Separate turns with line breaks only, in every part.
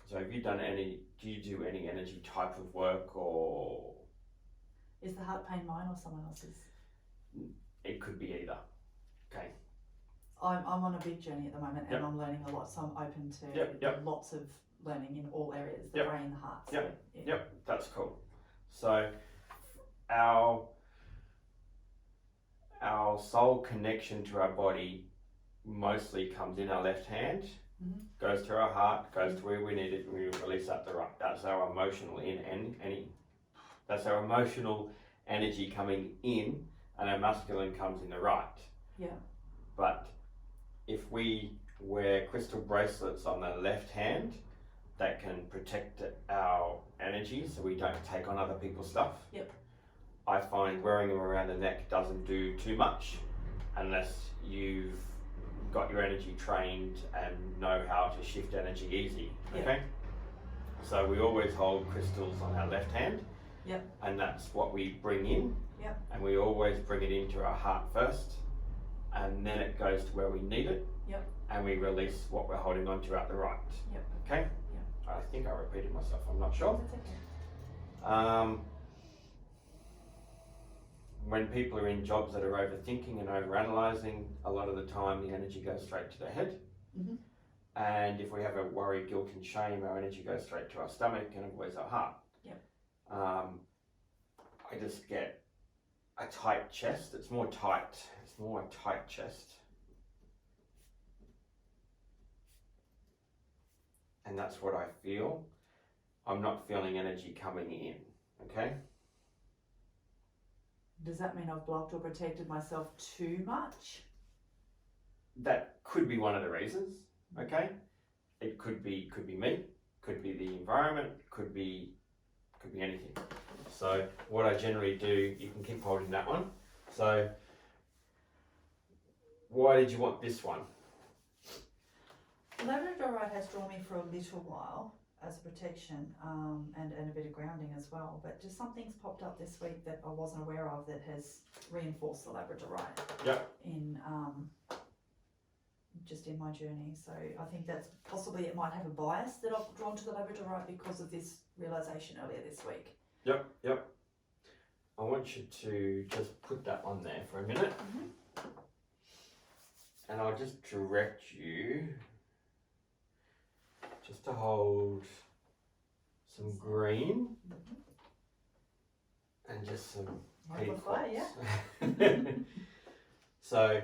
So have you done do you do any energy type of work, or?
Is the heart pain mine or someone else's?
It could be either. Okay.
I'm on a big journey at the moment, and
Yep.
I'm learning a lot, so I'm open to
Yep.
lots of learning in all areas, the
Yep.
brain, the heart. So,
Yep.
yeah.
Yep, that's cool. So our soul connection to our body mostly comes in our left hand, goes to our heart, goes to where we need it, and we release that to the right. That's our emotional that's our emotional energy coming in, and our masculine comes in the right.
Yeah.
But if we wear crystal bracelets on the left hand, that can protect our energy so we don't take on other people's stuff.
Yep.
I find wearing them around the neck doesn't do too much unless you've got your energy trained and know how to shift energy easy.
Yep.
Okay? So we always hold crystals on our left hand.
Yep.
And that's what we bring in.
Yep.
And we always bring it into our heart first, and then it goes to where we need it.
Yep.
And we release what we're holding on to out the right.
Yep.
Okay?
Yep.
I think I repeated myself, I'm not sure.
That's okay.
When people are in jobs that are overthinking and overanalyzing, a lot of the time the energy goes straight to their head. And if we have a worry, guilt and shame, our energy goes straight to our stomach and avoids our heart.
Yep.
I just get a tight chest. It's more a tight chest. And that's what I feel. I'm not feeling energy coming in, okay?
Does that mean I've blocked or protected myself too much?
That could be one of the reasons, okay? It could be me, could be the environment, could be anything. So what I generally do, you can keep holding that one. So why did you want this one?
Labradorite has drawn me for a little while as a protection, and a bit of grounding as well, but just something's popped up this week that I wasn't aware of that has reinforced the Labradorite.
Yep.
Just in my journey. So I think that's possibly, it might have a bias that I've drawn to the Labradorite because of this realisation earlier this week.
Yep. I want you to just put that on there for a minute. And I'll just direct you just to hold some green and just some
Amplify,
yeah. So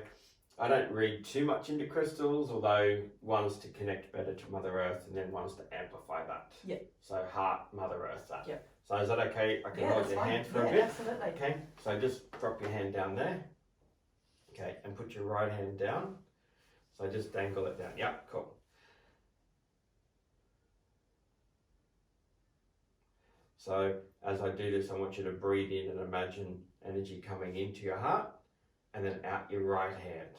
I don't read too much into crystals, although one's to connect better to Mother Earth and then one's to amplify that.
Yep.
So heart, Mother Earth, that.
Yep.
So is that okay? I can hold your hand for a bit.
Absolutely.
Okay, so just drop your hand down there. Okay, and put your right hand down. So just dangle it down. Yeah, cool. So as I do this, I want you to breathe in and imagine energy coming into your heart and then out your right hand.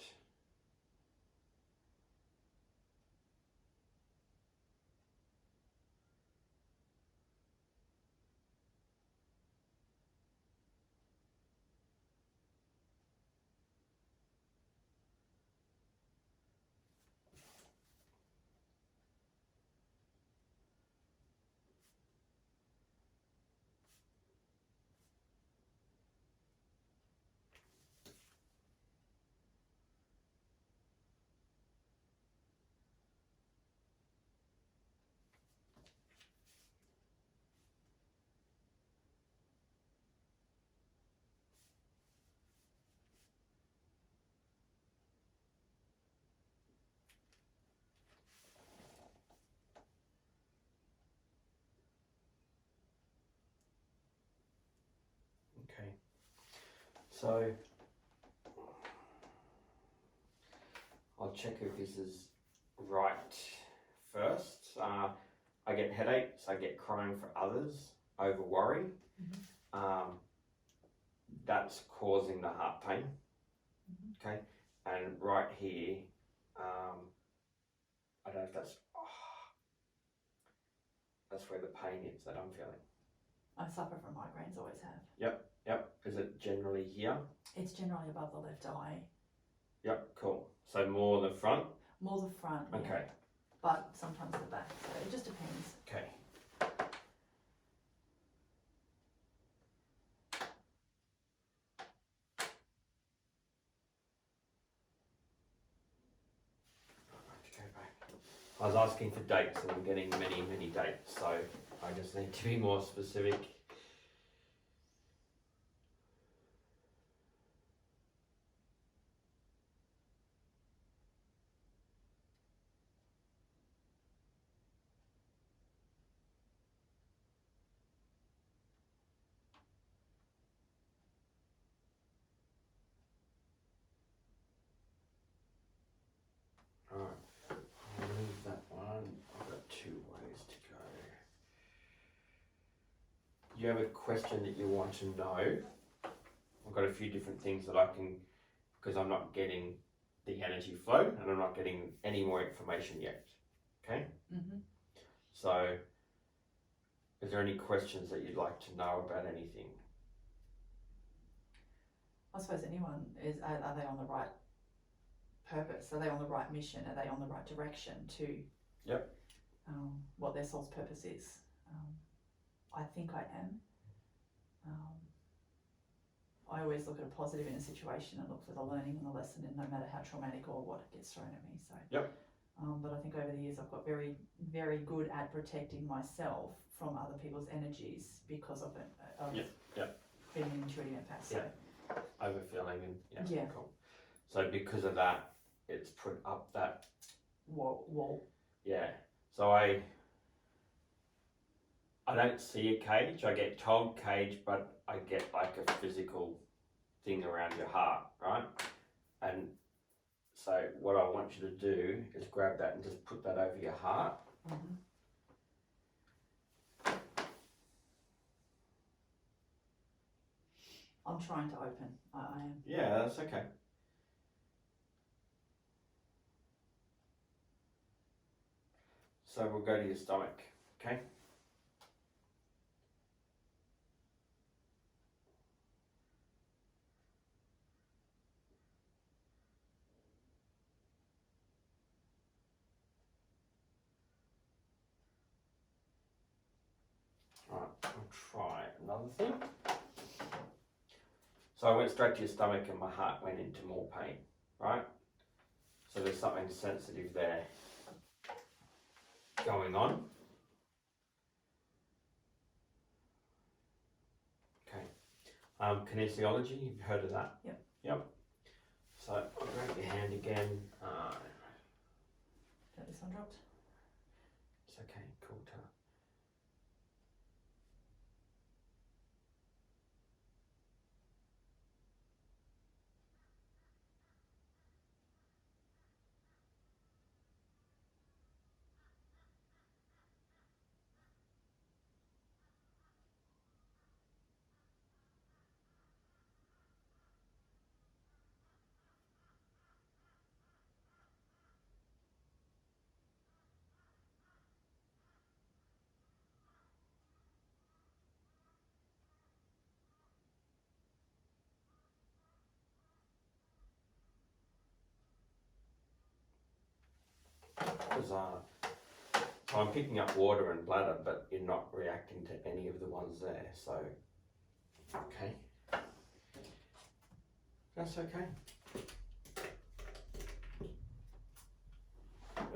Okay, so I'll check if this is right first. I get headaches, I get crying for others, over worry. That's causing the heart pain. Okay, and right here, I don't know if that's where the pain is that I'm feeling.
I suffer from migraines, always have.
Yep. Is it generally here?
It's generally above the left eye.
Yep, cool. So more the front?
More the front. Yeah.
Okay.
but sometimes the back, so it just depends.
Okay. I was asking for dates and I'm getting many dates, so I just need to be more specific. Alright, I'll leave that one. I've got 2 ways to go. You have a question that you want to know? I've got a few different things that I can, because I'm not getting the energy flow and I'm not getting any more information yet. Okay?
Mm-hmm.
So, is there any questions that you'd like to know about anything?
I suppose anyone is, are they on the right purpose? Are they on the right mission? Are they on the right direction to what their soul's purpose is? I think I am. I always look at a positive in a situation and look for the learning and the lesson, and no matter how traumatic or what gets thrown at me. So, but I think over the years I've got very, very good at protecting myself from other people's energies because of it. Being an intuitive empath. So.
Overfilling and
Yeah.
Cool. So because of that, it's put up that
wall.
Yeah. So I don't see a cage. I get told cage, but I get like a physical thing around your heart, right? And so what I want you to do is grab that and just put that over your heart.
Mm-hmm. I'm trying to open. I am.
Yeah, that's okay. So we'll go to your stomach, okay? Alright, I'll try another thing. So I went straight to your stomach and my heart went into more pain, right? So there's something sensitive there going on. Okay. Kinesiology, you've heard of that? Yep. So I'll grab your hand again.
Got this one dropped?
It's okay, cool. Bizarre. So I'm picking up water and bladder, but you're not reacting to any of the ones there, so okay. That's okay.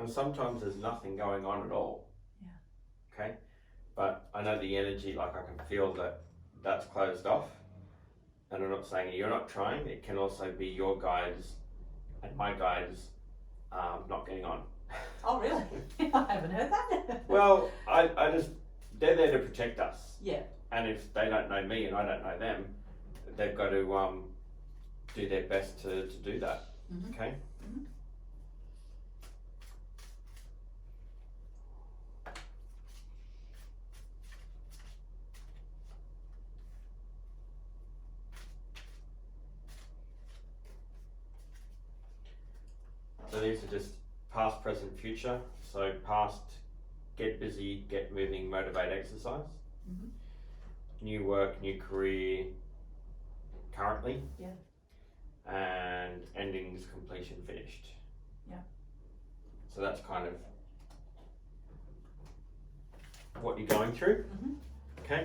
And sometimes there's nothing going on at all.
Yeah.
Okay? But I know the energy, like I can feel that that's closed off. And I'm not saying you're not trying, it can also be your guides and my guides not getting on.
Oh, really? I haven't heard that.
Well, I just, they're there to protect us.
Yeah.
And if they don't know me and I don't know them, they've got to do their best to do that.
Mm-hmm.
Okay?
Mm-hmm.
So these are just past, present, future. So past, get busy, get moving, motivate, exercise.
Mm-hmm.
New work, new career, currently.
Yeah.
And endings, completion, finished.
Yeah.
So that's kind of what you're going through.
Mm-hmm.
Okay.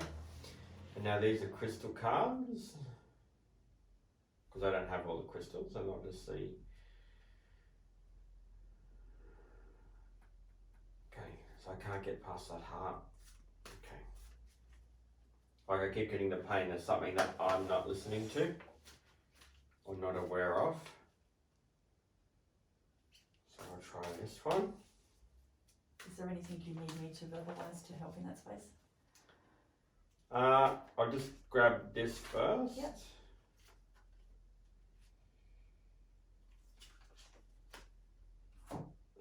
And now these are crystal cards. Because I don't have all the crystals, and I'll just see. Okay, so I can't get past that heart. Okay. Like I keep getting the pain. There's something that I'm not listening to or not aware of. So I'll try this one.
Is there anything you need me to verbalise to help in that space?
I'll just grab this first.
Yep.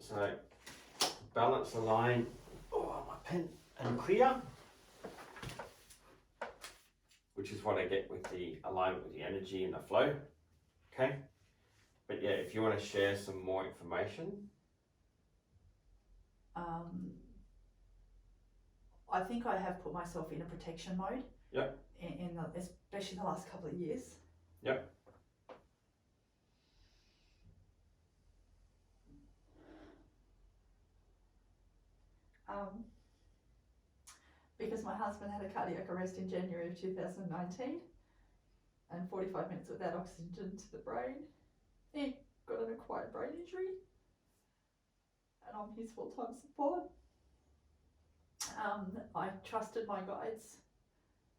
So balance the line. Oh, my pen and clear. Which is what I get with the alignment with the energy and the flow. Okay. But yeah, if you want to share some more information.
I think I have put myself in a protection mode.
Yep.
Especially the last couple of years.
Yep.
Because my husband had a cardiac arrest in January of 2019 and 45 minutes without oxygen to the brain. He got an acquired brain injury and I'm his full-time support. I trusted my guides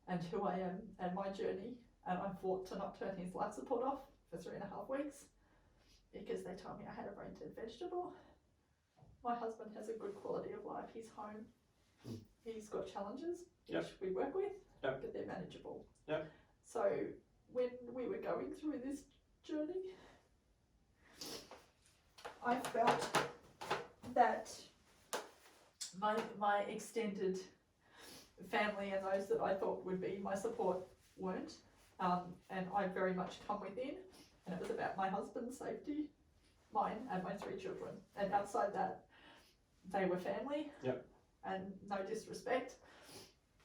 and who I am and my journey, and I fought to not turn his life support off for 3.5 weeks because they told me I had a brain dead vegetable. My husband has a good quality of life. He's home. He's got challenges, which we work with, but they're manageable.
Yep.
So when we were going through this journey, I felt that my extended family and those that I thought would be my support weren't, and I very much come within, and it was about my husband's safety, mine and my 3 children, and outside that they were family.
Yep.
And no disrespect,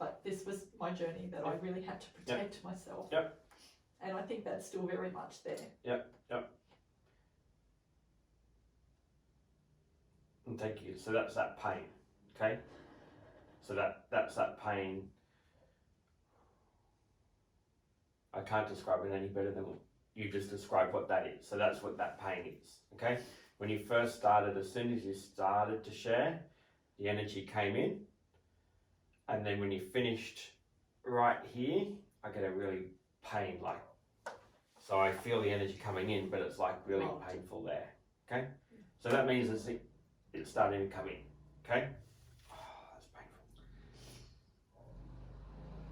but this was my journey that I really had to protect myself.
Yep.
And I think that's still very much there.
Yep. And thank you. So that's that pain. Okay. So that's that pain. I can't describe it any better than you just described what that is. So that's what that pain is. Okay. When you first started, as soon as you started to share, the energy came in, and then when you finished right here, I get a really pain, like, so I feel the energy coming in, but it's like really painful there. Okay. So that means it's starting to come in. Okay. Oh, that's painful.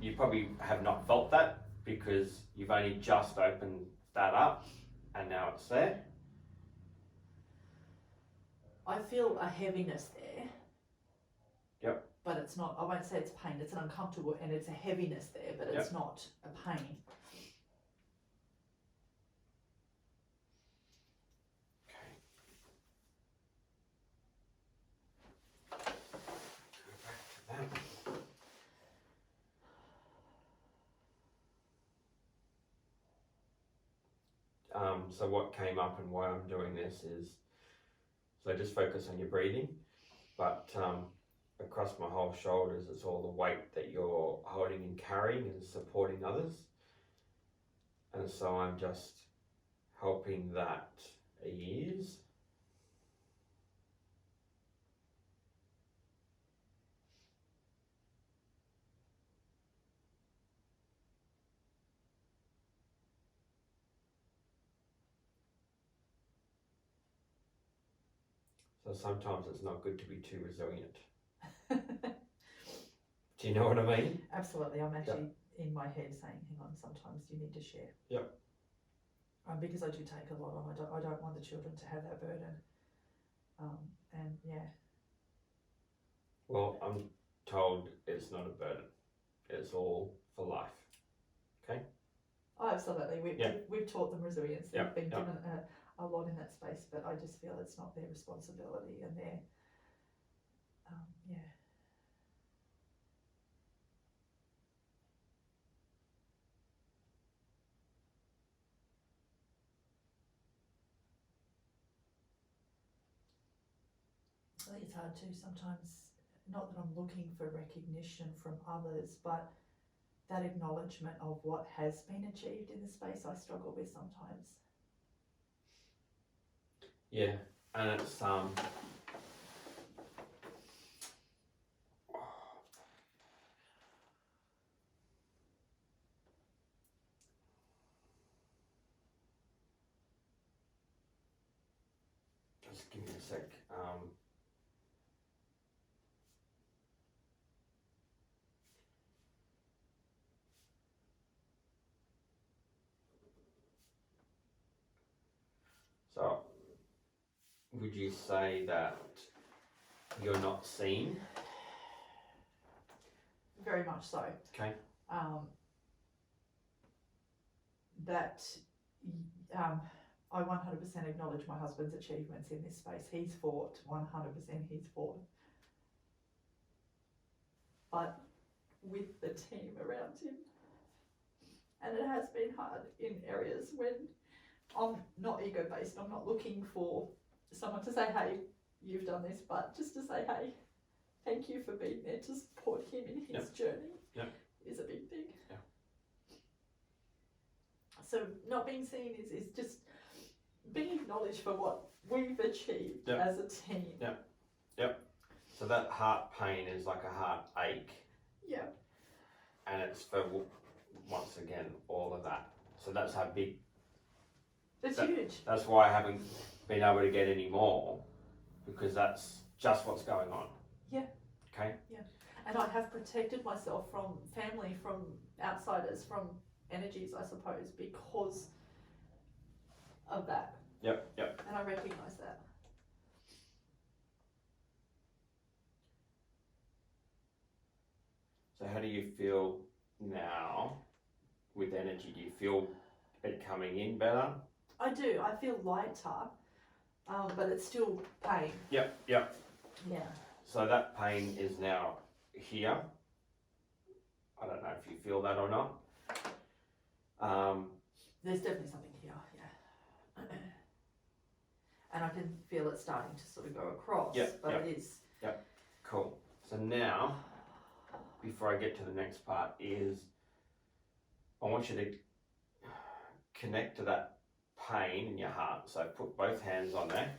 You probably have not felt that because you've only just opened that up and now it's there.
I feel a heaviness there.
Yep.
But it's not, I won't say it's pain, it's an uncomfortable, and it's a heaviness there, but it's not a pain.
Okay. Go back to that. So what came up and why I'm doing this is, so just focus on your breathing, but across my whole shoulders, it's all the weight that you're holding and carrying and supporting others. And so I'm just helping that ease. So sometimes it's not good to be too resilient. Do you know what I mean?
Absolutely. I'm actually in my head saying, hang on, sometimes you need to share.
Yep.
Because I do take a lot on. I don't want the children to have that burden. And yeah.
Well, I'm told it's not a burden. It's all for life. Okay?
Oh, absolutely. We've taught them resilience. They've been given a lot in that space, but I just feel it's not their responsibility and their, I think it's hard too sometimes not that I'm looking for recognition from others, but that acknowledgement of what has been achieved in the space I struggle with sometimes.
Yeah, and it's just give me a sec. So, would you say that you're not seen?
Very much so.
Okay.
That I 100% acknowledge my husband's achievements in this space. He's fought, 100% he's fought. But with the team around him, and it has been hard in areas when I'm not ego-based. I'm not looking for someone to say, hey, you've done this, but just to say, hey, thank you for being there to support him in his journey is a big thing.
Yeah.
So not being seen is just being acknowledged for what we've achieved as a team.
Yep. So that heart pain is like a heart ache.
Yeah.
And it's for, once again, all of that. So that's how big.
It's huge.
That's why I haven't been able to get any more, because that's just what's going on.
Yeah.
Okay.
Yeah. And I have protected myself from family, from outsiders, from energies, I suppose, because of that.
Yep.
And I recognise that.
So how do you feel now with energy? Do you feel it coming in better?
I do. I feel lighter, but it's still pain.
Yep.
Yeah.
So that pain is now here. I don't know if you feel that or not.
There's definitely something here, yeah. And I can feel it starting to sort of go across, it is.
Yep, cool. So now, before I get to the next part, is I want you to connect to that pain in your heart. So put both hands on there.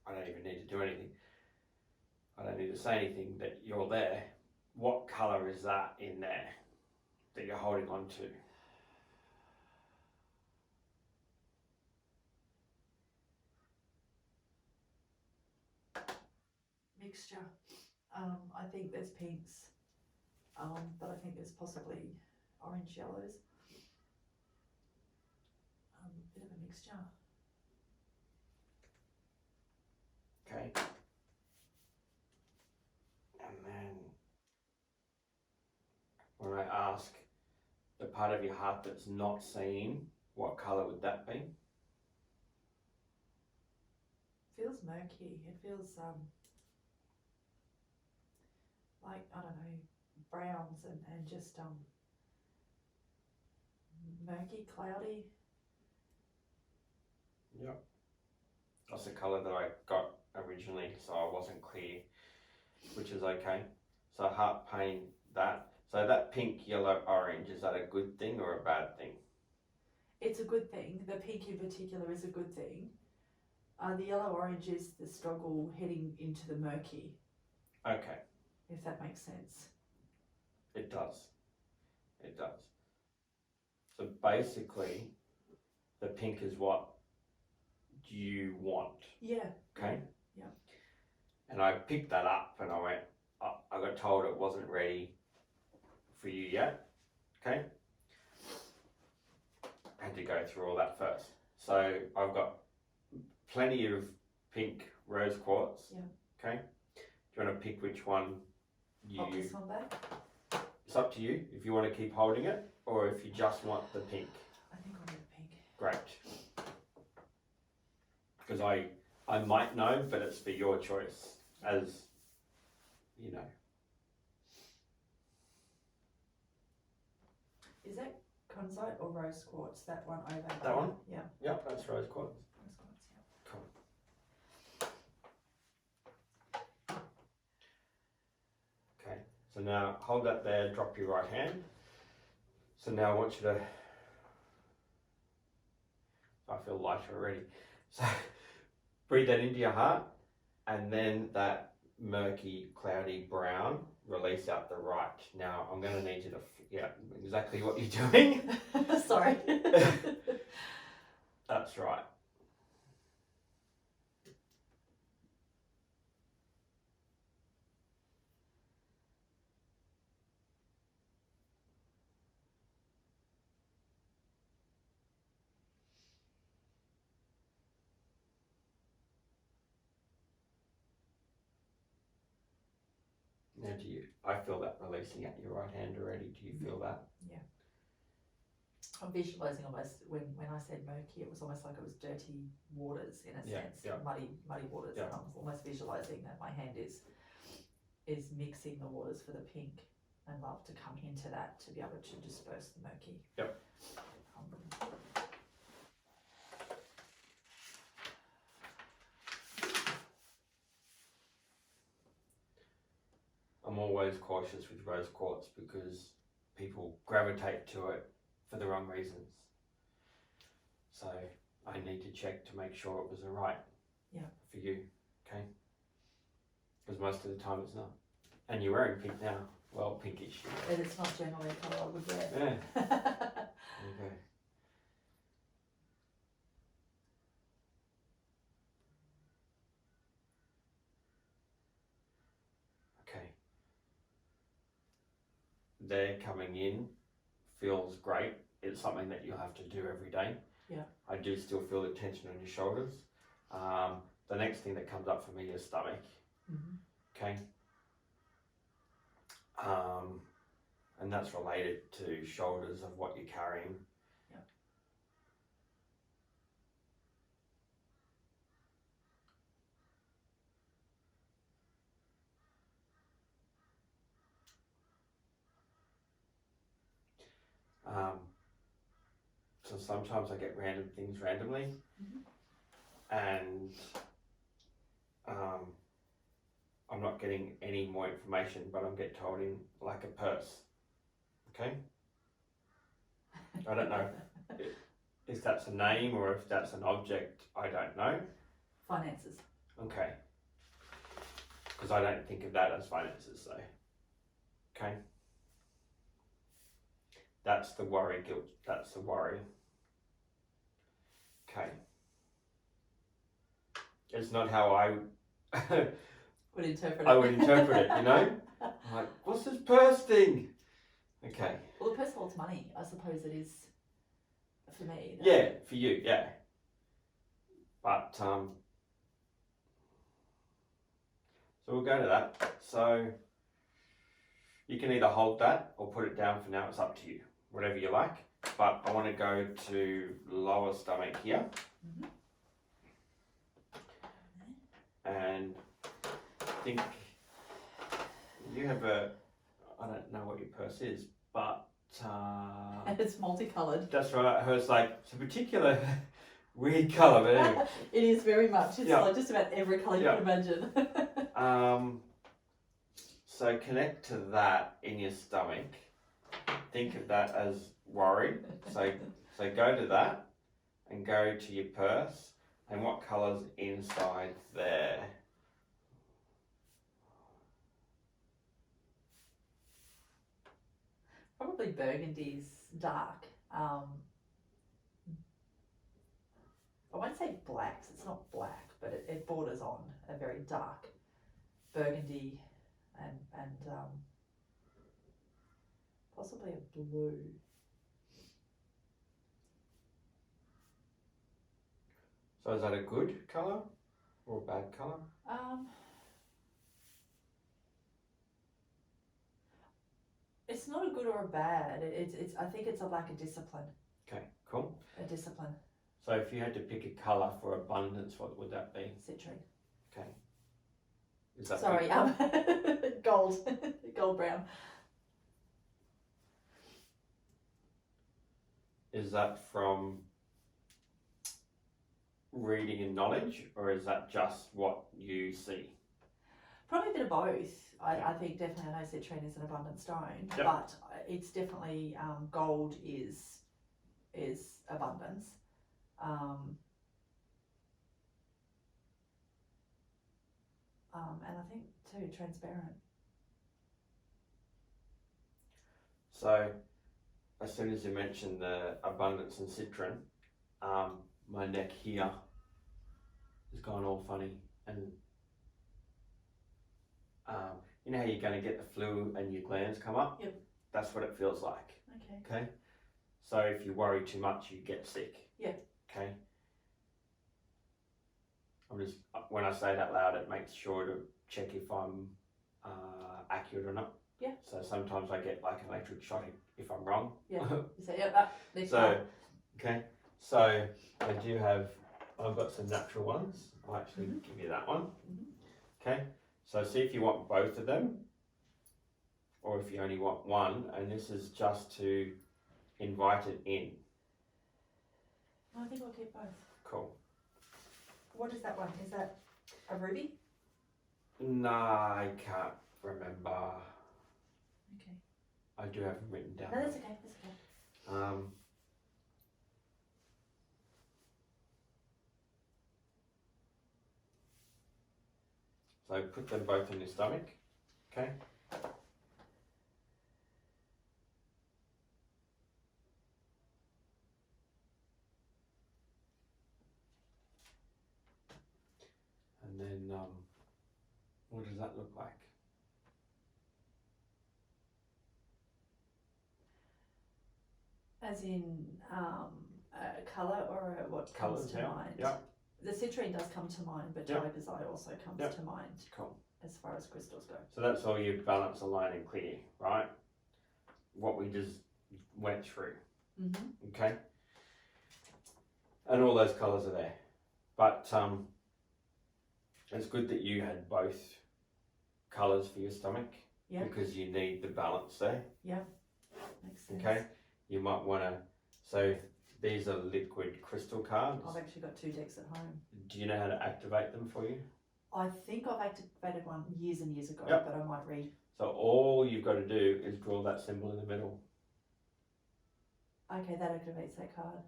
I don't even need to do anything. I don't need to say anything, that you're there. What colour is that in there that you're holding on to?
Mixture. I think there's pinks, but I think there's possibly orange yellows. Bit of a mixture.
Okay. And then when I ask the part of your heart that's not seen, what colour would that be?
Feels murky. It feels like, I don't know, browns and just murky, cloudy.
Yep. That's the colour that I got originally, so I wasn't clear, which is okay. So heart pain, that. So that pink, yellow, orange, is that a good thing or a bad thing?
It's a good thing. The pink in particular is a good thing. The yellow-orange is the struggle heading into the murky.
Okay.
If that makes sense.
It does. It does. So basically, the pink is what you want.
Yeah.
Okay.
Yeah.
And I picked that up and I went, I got told it wasn't ready for you yet. Okay. I had to go through all that first. So I've got plenty of pink rose quartz.
Yeah.
Okay. Do you want to pick which one you...
Pop this one back.
It's up to you if you want to keep holding it or if you just want the pink.
I think I'll do the pink.
Great. Because I might know, but it's for your choice, as you know.
Is that conzite or rose quartz? That one over there?
That one?
Yeah.
Yep, that's rose quartz.
Rose quartz.
So now hold that there, drop your right hand. So now I want you to, I feel lighter already. So breathe that into your heart, and then that murky, cloudy brown, release out the right. Now I'm going to need you to, exactly what you're doing.
Sorry.
That's right. Now I feel that releasing out your right hand already. Do you feel that?
Yeah. I'm visualising almost, when I said murky, it was almost like it was dirty waters in a sense, muddy waters. And I'm almost visualising that my hand is mixing the waters for the pink, and love to come into that to be able to disperse the murky.
Yep. I'm always cautious with rose quartz because people gravitate to it for the wrong reasons. So I need to check to make sure it was the right for you, okay? Because most of the time it's not. And you're wearing pink now. Well, pinkish.
But it's not generally a colour I would wear.
Yeah. Okay. Okay. They're coming in, feels great. It's something that you'll have to do every day.
Yeah.
I do still feel the tension on your shoulders. The next thing that comes up for me is stomach.
Mm-hmm.
Okay. And that's related to shoulders of what you're carrying.
Yeah.
So sometimes I get random things randomly, and I'm not getting any more information, but I'm getting told in like a purse. Okay? I don't know if that's a name or if that's an object. I don't know.
Finances.
Okay. Because I don't think of that as finances, though. Okay? That's the worry, guilt. That's the worry. Okay. It's not how I
would interpret it.
I would interpret it, you know? I'm like, what's this purse thing? Okay.
Well, the purse holds money, I suppose it is for me.
Yeah, for you, yeah. But, so we'll go to that. So, you can either hold that or put it down for now. It's up to you, whatever you like. But I want to go to lower stomach here. And I think you have I don't know what your purse is, but
it's multicoloured.
That's right. Hers it's a particular weird colour, but anyway.
It is very much. It's like just about every colour you can imagine.
So connect to that in your stomach. Think of that as worry. So go to that and go to your purse. And what colour's inside there?
Probably burgundy's dark. I won't say blacks, it's not black, but it borders on a very dark burgundy and possibly a blue.
So is that a good colour or a bad colour?
It's not a good or a bad. It's I think it's like a discipline.
Okay, cool.
A discipline.
So if you had to pick a colour for abundance, what would that be?
Citrine.
Okay. Is that
Sorry, gold. Gold brown.
Is that from reading and knowledge, or is that just what you see?
Probably a bit of both.
Yeah.
I think definitely I know citrine is an abundant stone,
Yep.
but it's definitely gold is abundance. And I think too transparent.
So as soon as you mentioned the abundance and citron, my neck here has gone all funny, and you know how you're going to get the flu and your glands come up?
Yep.
That's what it feels like.
Okay.
So if you worry too much, you get sick.
Yeah.
Okay. I'm just, when I say that loud, it makes sure to check if I'm accurate or not.
Yeah.
So sometimes I get like an electric shock if I'm wrong.
Yeah. You say, yeah,
So, okay. So I do have, I've got some natural ones. I'll actually give you that one. Okay. So see if you want both of them, or if you only want one, and this is just to invite it in.
I think I'll keep both.
Cool.
What is that one? Is that a ruby?
Nah, I can't remember.
Okay.
I do have them written down.
No, that's okay. That's okay.
So put them both in your stomach, okay? And then, what does that look like?
As in colour or what
Colours,
comes to
yeah.
mind?
Yeah.
The citrine does come to mind, but
Yeah.
tiger's eye also comes
Yeah.
to mind.
Cool.
As far as crystals go.
So that's all your balance, align and clear, right? What we just went through, okay? And all those colours are there. But it's good that you had both colours for your stomach, because you need the balance there.
Yeah, makes sense.
Okay, you might want to, so these are liquid crystal cards.
I've actually got 2 decks at home.
Do you know how to activate them for you?
I think I've activated one years and years ago,
Yep.
but I might read.
So all you've got to do is draw that symbol in the middle.
Okay, that activates that card.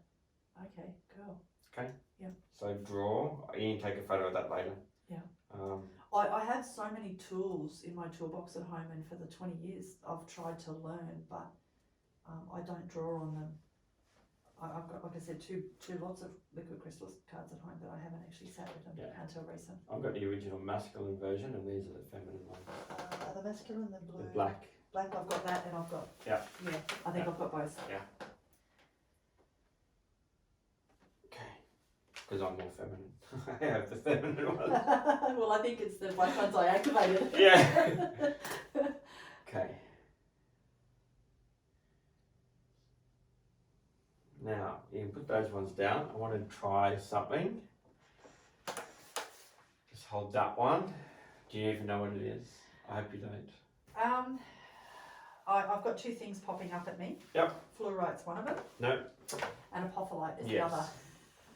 Okay, cool.
Okay.
Yep.
So draw. You can take a photo of that later.
Yeah.
I
have so many tools in my toolbox at home, and for the 20 years I've tried to learn, but I don't draw on them. I've got, like I said, two lots of liquid crystal cards at home, but I haven't actually sat with them until recent.
I've got the original masculine version, and these are the feminine ones.
The masculine, the blue.
The black.
Black, I've got that, and I've got.
Yeah.
Yeah, I think I've got both.
Yeah. Okay. Because I'm more feminine. I have the feminine ones.
Well, I think it's the black ones I activated.
Yeah. Okay. Now, you can put those ones down. I want to try something. Just hold that one. Do you even know what it is? I hope you don't.
I've got 2 things popping up at me.
Yep.
Fluorite's one of them.
No.
And apophyllite is
Yes.
the other.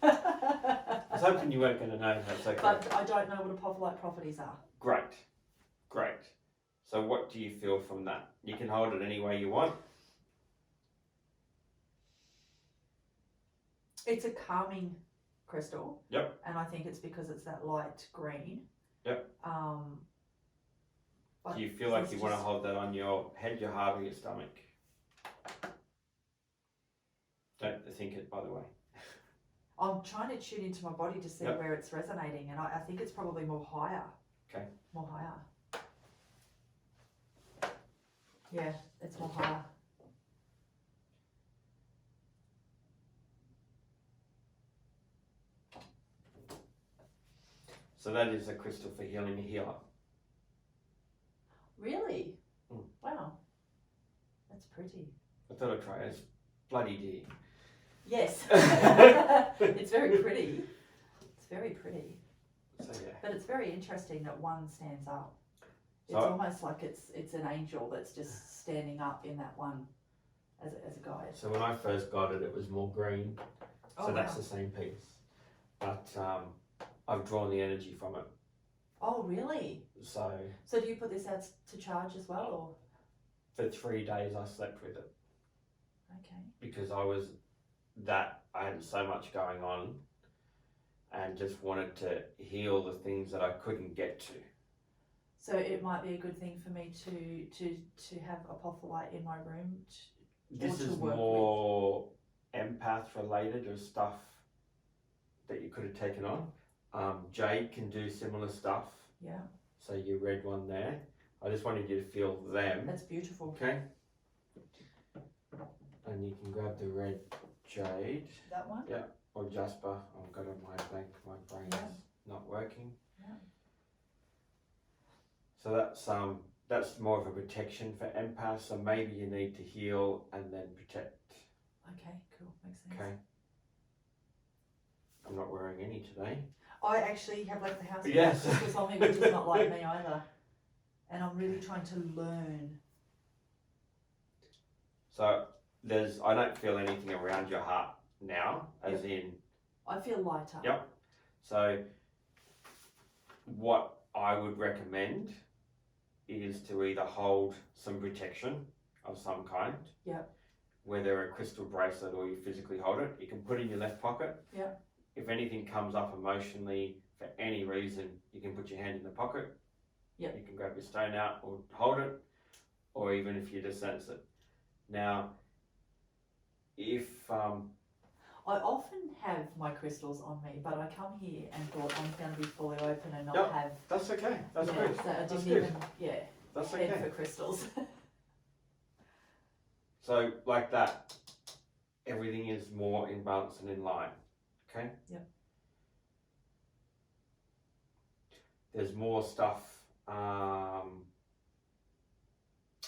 I was hoping you weren't going to know. That's okay.
But I don't know what apophyllite properties are.
Great. Great. So what do you feel from that? You can hold it any way you want.
It's a calming crystal.
Yep.
And I think it's because it's that light green.
Yep. Do you feel like you want to hold that on your head, your heart, or your stomach? Don't think it, by the way.
I'm trying to tune into my body to see where it's resonating, and I think it's probably more higher.
Okay.
More higher. Yeah, it's more higher.
So that is a crystal for healing a healer.
Really? Wow. That's pretty.
I thought I'd try it. It's bloody dear.
Yes. It's very pretty. It's very pretty.
So yeah.
But it's very interesting that one stands up. It's
So
almost like it's an angel that's just standing up in that one as a guide.
So when I first got it, it was more green. So
Oh,
that's
wow.
the same piece. But I've drawn the energy from it.
Oh, really?
So
do you put this out to charge as well, or?
for 3 days I slept with it.
Okay.
Because I had so much going on and just wanted to heal the things that I couldn't get to.
So it might be a good thing for me to have apophyllite in my room.
This is more empath related or stuff that you could have taken on. Jade can do similar stuff.
Yeah.
So you read one there. I just wanted you to feel them.
That's beautiful.
Okay. And you can grab the red jade.
That one?
Yeah. Or jasper. I've got it on my blank. My brain's not working.
Yeah.
So that's more of a protection for empaths. So maybe you need to heal and then protect.
Okay, cool. Makes sense.
Okay. I'm not wearing any today.
I actually have left the house
yes.
because on me, which is not like me either. And I'm really trying to learn.
So I don't feel anything around your heart now, as in.
I feel lighter.
Yep. So what I would recommend is to either hold some protection of some kind.
Yep.
Whether a crystal bracelet or you physically hold it, you can put it in your left pocket.
Yep.
If anything comes up emotionally for any reason, you can put your hand in the pocket.
Yep.
You can grab your stone out or hold it, or even if you just sense it. Now, if
I often have my crystals on me, but I come here and thought I'm going to be fully open and not
Yep.
have.
That's okay. That's good.
So I
That's
didn't
good.
even
That's
head
okay.
for crystals.
So like that, everything is more in balance and in line. Okay?
Yep.
There's more stuff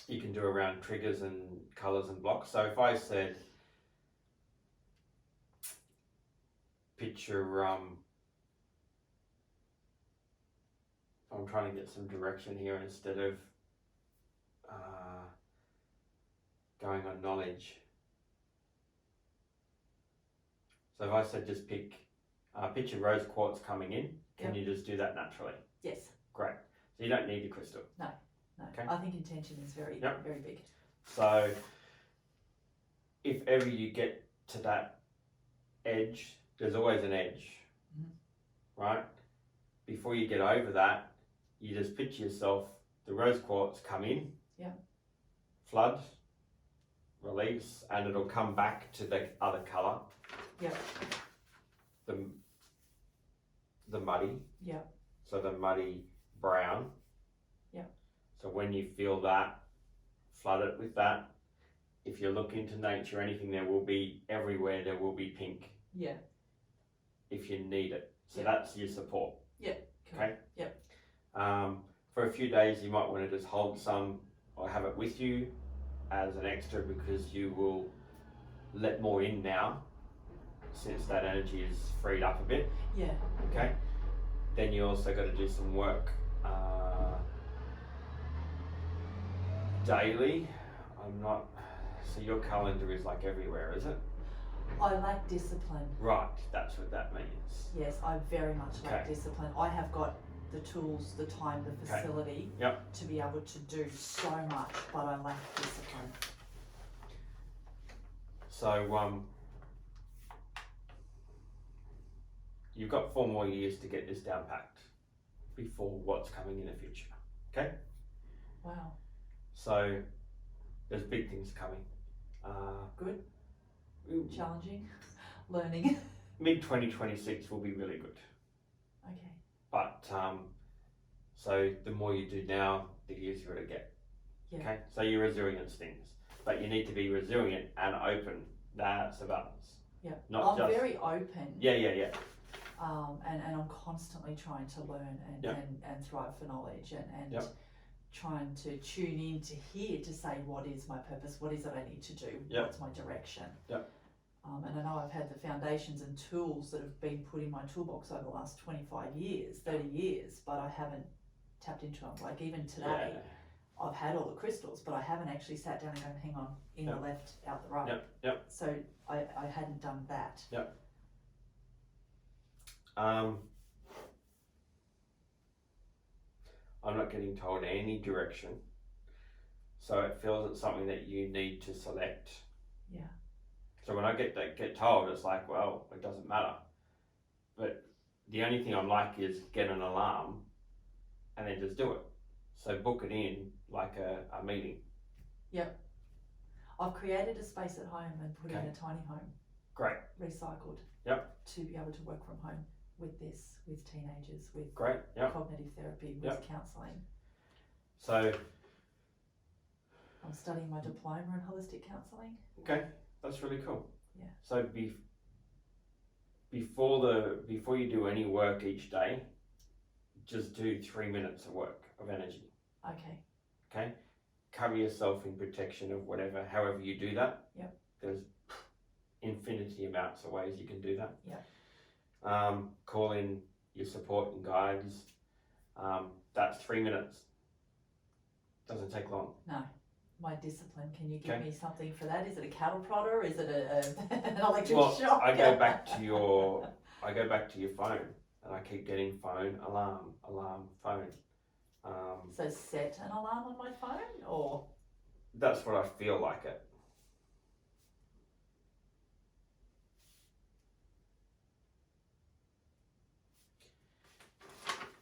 you can do around triggers and colours and blocks. So if I said picture I'm trying to get some direction here instead of going on knowledge. So if I said just picture rose quartz coming in, can you just do that naturally?
Yes.
Great. So you don't need the crystal.
No.
Okay.
I think intention is very big.
So if ever you get to that edge, there's always an edge, right? Before you get over that, you just picture yourself, the rose quartz come in, flood, release, and it'll come back to the other colour. The muddy. So the muddy brown. So when you feel that, flood it with that. If you look into nature, anything there will be everywhere. There will be pink. If you need it. So that's your support.
Cool.
Okay. For a few days, you might want to just hold some or have it with you as an extra because you will let more in now since that energy is freed up a bit. Okay. Then you also got to do some work daily. So your calendar is like everywhere, is it?
I lack discipline.
Right, that's what that means.
Yes, I very much lack discipline. I have got the tools, the time, the facility to be able to do so much, but I lack discipline.
So you've got 4 more years to get this down packed before what's coming in the future. Okay?
Wow.
So there's big things coming.
Good. Challenging. Learning.
Mid 2026 will be really good.
Okay.
But so the more you do now, the easier it'll get. Okay? So your resilience things. But you need to be resilient and open. That's the balance.
I'm very open.
Yeah.
And I'm constantly trying to learn and thrive for knowledge and trying to tune in to hear to say what is my purpose, what is it I need to do, what's my direction. And I know I've had the foundations and tools that have been put in my toolbox over the last 25 years, 30 years, but I haven't tapped into them. Like even today, I've had all the crystals, but I haven't actually sat down and gone, hang on, in the left, out the right. So I hadn't done that.
I'm not getting told any direction. So it feels it's something that you need to select.
Yeah.
So when I get told, it's like, well, it doesn't matter. But the only thing I'm like is get an alarm and then just do it. So book it in like a meeting.
Yep. I've created a space at home and put in a tiny home.
Great.
Recycled.
Yep.
To be able to work from home with this, with teenagers, with
great. Yep.
cognitive therapy, with counselling.
So
I'm studying my diploma in holistic counselling.
Okay, that's really cool.
Yeah.
So before you do any work each day, just do 3 minutes of work of energy.
Okay.
Okay. Cover yourself in protection of whatever, however you do that.
Yep.
There's infinity amounts of ways you can do that.
Yep.
Call in your support and guides. That's 3 minutes. Doesn't take long.
No. My discipline, can you give me something for that? Is it a cattle prodder? Is it an electric shock?
I go back to your phone, and I keep getting phone alarm, phone.
So set an alarm on my phone, or?
That's what I feel like it.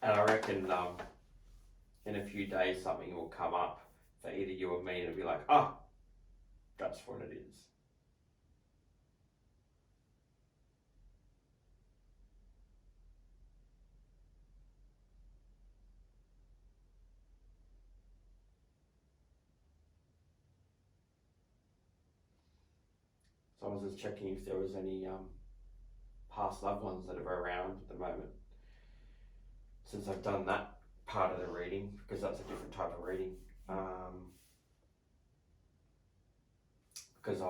And I reckon in a few days something will come up for either you or me, and it'll be like, that's what it is. So I was just checking if there was any past loved ones that are around at the moment. Since I've done that part of the reading, because that's a different type of reading. Because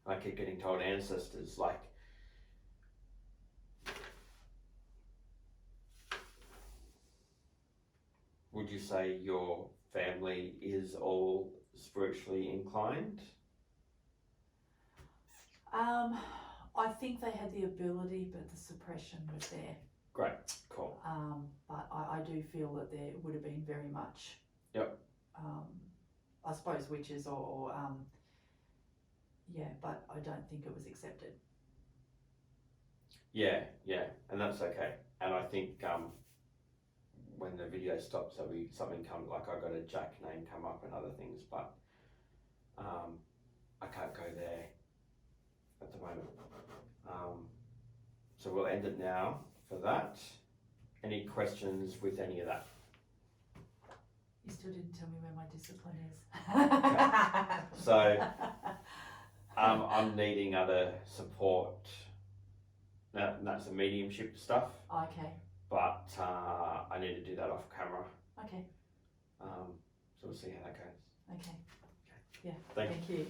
I keep getting told ancestors, like, would you say your family is all spiritually inclined?
I think they had the ability, but the suppression was there.
Great, cool.
But I do feel that there would have been very much.
Yep.
I suppose witches or but I don't think it was accepted.
Yeah, and that's okay. And I think when the video stops, there'll be something come, like I got a Jack name come up and other things, but I can't go there at the moment. So we'll end it now for that. Any questions with any of that?
You still didn't tell me where my discipline is.
Okay. So I'm needing other support. Now, that's the mediumship stuff.
Okay.
But I need to do that off camera.
Okay.
So we'll see how that goes.
Okay. Yeah.
Thank you.